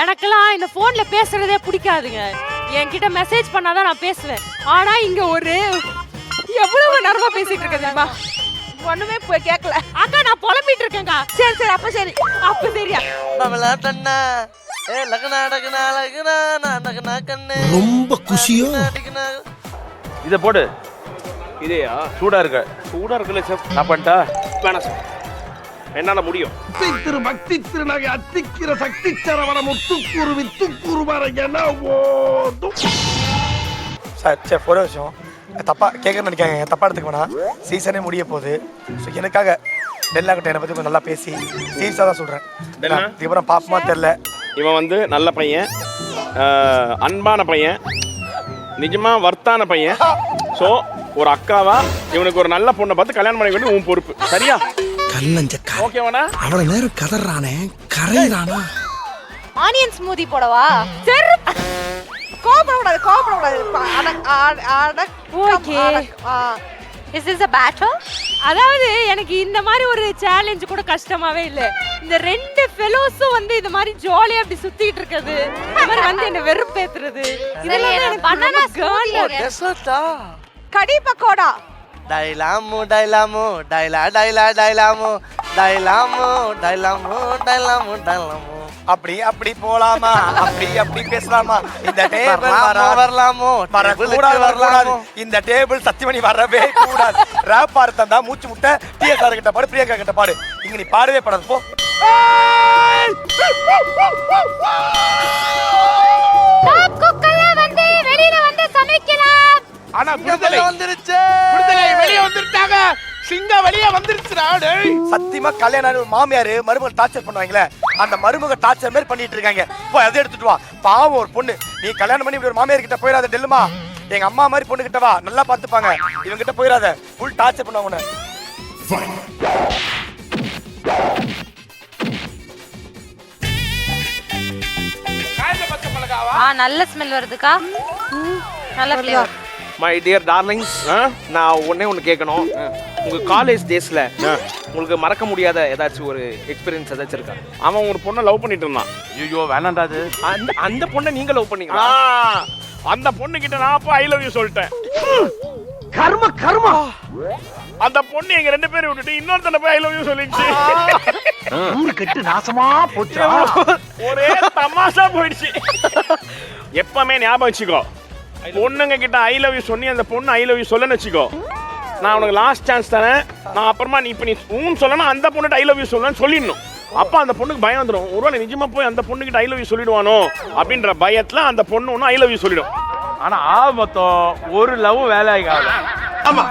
எனக்கெல்லாம் இந்த போன்ல பேசுறதே பிடிக்காதுங்க. என்கிட்ட மெசேஜ் பண்ணாதான் நான் பேசுவேன். ஆனா இங்க ஒரு எவ்வளவு நேரமா பேசிட்டு இருக்க தெரியுமா? ஒண்ணுமே கேட்கல அக்கா. நான் புலம்பிட்டு இருக்கேன்க்கா. சரி சரி அப்ப சரி அப்ப சரியா ரொம்ப குஷியோ. இதை போடு. இதேயா சூடா இருக்குல்ல செஃப். நான் பண்ணிட்டா வேணாம் சார், என்னால முடியும். திரு பக்தி திருநகை அத்திக்கிற சக்தி சரவண முத்துக்குரு வித்துக்குரு மரகன ஓடும். சார் சார் ஒரு விஷயம் தப்பா கேட்கணும்னு நினைக்காங்க, தப்பா எடுத்துக்க வேணாம். சீசனே முடிய போகுது. ஸோ எனக்காக டெல்லா கிட்ட என்னை பற்றி கொஞ்சம் நல்லா பேசி சீரியஸாக தான் சொல்கிறேன். இதுக்கப்புறம் பாப்பமா தெரில. இவன் வந்து நல்ல பையன், அன்பான பையன், நிஜமா வர்த்தான பையன். ஸோ ஒரு அக்காவா இவனுக்கு ஒரு நல்ல பொண்ணை பார்த்து கல்யாணம் பண்ண வேண்டிய உன் பொறுப்பு. சரியா? கல்லஞ்சக்கா ஓகேவானா? அவ்வளவு நேரம் கதறானே கரையிறானா. ஆனியன் ஸ்மூதி போடவா? சரி கோபப்படாது கோபப்படாது. Okay. Is this a battle? அதாவது எனக்கு இந்த மாதிரி ஒரு சேலஞ்ச் கூட கஷ்டமாவே இல்ல. இந்த ரெண்டு ஃபெலோஸும் வந்து இந்த மாதிரி ஜாலியா அப்படி சுத்திட்டு இருக்குது, இந்த மாதிரி வந்து என்ன வெறுப்பேத்துறது, இதெல்லாம் எனக்கு பனானா டெசர்ட்டா கடி பக்கோடா. டைலாமோ டைலாமோ டைலா டைலா டைலாமோ டைலாமோ டைலாமோ டைலாமோ டைலாமோ அப்படி அப்படி போலாமா, அப்படி அப்படி பேசலாமா, இந்த டேபிள் வரலாமோ வரலாமோ, இந்த டேபிள் சத்தியமணி வரவே கூடாது. ரேப் பாடு தந்தா மூச்சு முட்டை டிஎஸ்ஆர் கிட்ட பாடு, பிரியங்கா கிட்ட பாடு. இங்க நீ பாடவே பாடாது போ. வந்து வெளியில வந்து சமைக்கலாம். ஆனா விடுதலை வந்துருச்சு. விடுதலை வெளிய வந்துட்டாங்க. சிங்க வெளிய வந்துருச்சுடா. டேய் சத்தியமா கல்யாணம் மாமியார் மருமகள் டார்ச்சர் பண்ணுவாங்களே, அந்த மருமக டார்ச்சர் மாதிரி பண்ணிட்டு இருக்காங்க. போய் அதை எடுத்துட்டு வா. பாவம் ஒரு பொண்ணு. நீ கல்யாணம் பண்ணி இப்படி ஒரு மாமியார் கிட்ட போயிடாத டெல்லுமா. எங்க அம்மா மாதிரி பொண்ணு கிட்ட வா, நல்லா பாத்துப்பாங்க. இவங்க கிட்ட போயிடாத, ஃபுல் டார்ச்சர் பண்ணுவாங்க உன்னை. காய்ந்த பச்சை மிளகாவா? நல்ல ஸ்மெல் வருதுக்கா. நல்ல ஃப்ளேவர். மை டியர் டார்லிங்ஸ், நான் ஒன்று கேட்கணும். உங்கள் காலேஜ் டேஸில் உங்களுக்கு மறக்க முடியாத ஏதாச்சும் ஒரு எக்ஸ்பீரியன்ஸ் ஏதாச்சும் இருக்கா? அவன் ஒரு பொண்ணை லவ் பண்ணிட்டு இருந்தான். ஐயோ வேணாண்டா அது. அந்த பொண்ணை நீங்கள் லவ் பண்ணீங்களா? அந்த பொண்ணு கிட்ட நான் அப்போ ஐ லவ் யூ சொல்லிட்டேன். கர்ம கர்மா. அந்த பொண்ணு எங்க ரெண்டு பேரும் விட்டுட்டு இன்னொருத்தனை போய் ஐ லவ் யூ சொல்லிடுச்சு. ஊரு கெட்டு நாசமா போச்சுடா. ஒரே தமாஷா போயிடுச்சு. எப்பவுமே ஞாபகம் வச்சுக்கோ, பொண்ணுங்க கிட்ட ஐ லவ் யூ சொன்னி அந்த பொண்ணு ஐ லவ் யூ சொல்லன்னு வச்சுக்கோ, நான் உனக்கு லாஸ்ட் சான்ஸ் தரேன். நான் அப்புறமா நீ இப்போ நீ சொல்லணும், அந்த பொண்ணுகிட்ட ஐ லவ் யூ சொல்லணும்னு சொல்லிடணும். அப்போ அந்த பொண்ணுக்கு பயம் வந்துடும். ஒருவேளை நிஜமா போய் அந்த பொண்ணுகிட்ட ஐ லவ் யூ சொல்லிடுவானோ அப்படின்ற பயத்தில் அந்த பொண்ணு ஒன்றும் ஐ லவ் யூ சொல்லிடும். ஆனா மொத்தம் ஒரு லவ் வேலை ஆகாது. ஆமா,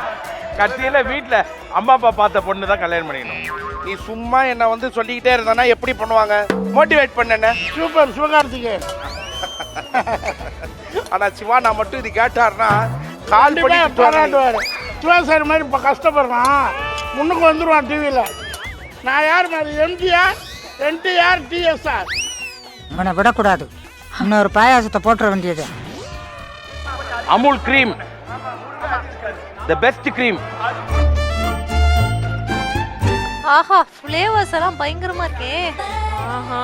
கடைசியில வீட்டுல அம்மா அப்பா பார்த்த பொண்ணு தான் கல்யாணம் பண்ணிக்கணும். நீ சும்மா என்ன வந்து சொல்லிக்கிட்டே இருந்தானா எப்படி பண்ணுவாங்க? மோட்டிவேட் பண்ண. சூப்பர் சிவகார்த்திகேயன். ஆனா சிவா நான் மட்டும் இது கேட்டாருன்னா கால் பண்ணி பாராட்டுவாரு. சிவா சார் மாதிரி இப்போ கஷ்டப்படுறான், முன்னுக்கு வந்துடுவான் டிவியில். நான் யார் மாதிரி? எம்ஜிஆர், என்டிஆர், டிஎஸ்ஆர். அவனை விடக்கூடாது, இன்னொரு பாயாசத்தை போட்டுற வேண்டியது. Amul cream, the best cream. ஆஹா, ஃப்ளேவர்ஸ் எல்லாம் பயங்கரமா இருக்கே. ஆஹா,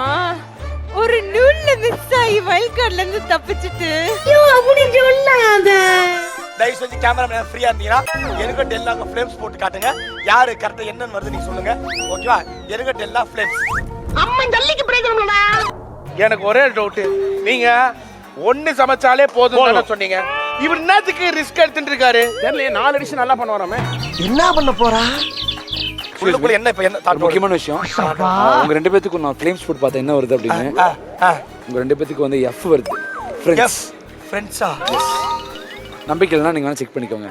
ஒரு நூல்ல மிஸ் ஆகி வைல்ட் கார்ட்ல இருந்து தப்பிச்சிட்டு அப்படி சொல்லாத. தயவு செஞ்சு கேமராமேன் ஃப்ரீயா இருந்தீங்கன்னா எனக்கு டெல்லாங்க ஃப்ளேம்ஸ் போட்டு காட்டுங்க. யாரு கரெக்டா என்னன்னு வருது நீங்க சொல்லுங்க. ஓகேவா? எனக்கு டெல்லா ஃப்ளேம்ஸ். அம்மா ஜல்லிக்கு பிரேக்கணும்டா. எனக்கு ஒரே டவுட், நீங்க ஒன்னு சமைச்சாலே போதும் சொன்னீங்க. இவர் என்னத்துக்கு ரிஸ்க் எடுத்துட்டு இருக்காரு? தெரியல, 4 டிஷ் நல்லா பண்ணுவாராமே. என்ன பண்ண போறா? உள்ளுக்குள்ள என்ன இப்ப என்ன முக்கியமான விஷயம், உங்க ரெண்டு பேத்துக்கு நான் ஃப்ளேம்ஸ் போட்டு பார்த்தா என்ன வருது அப்படின்னு. உங்க ரெண்டு பேத்துக்கு வந்து எஃப் வருது. ஃப்ரெண்ட்ஸா? நம்பிக்கை இல்லைன்னா நீங்க வேணா செக் பண்ணிக்கோங்க.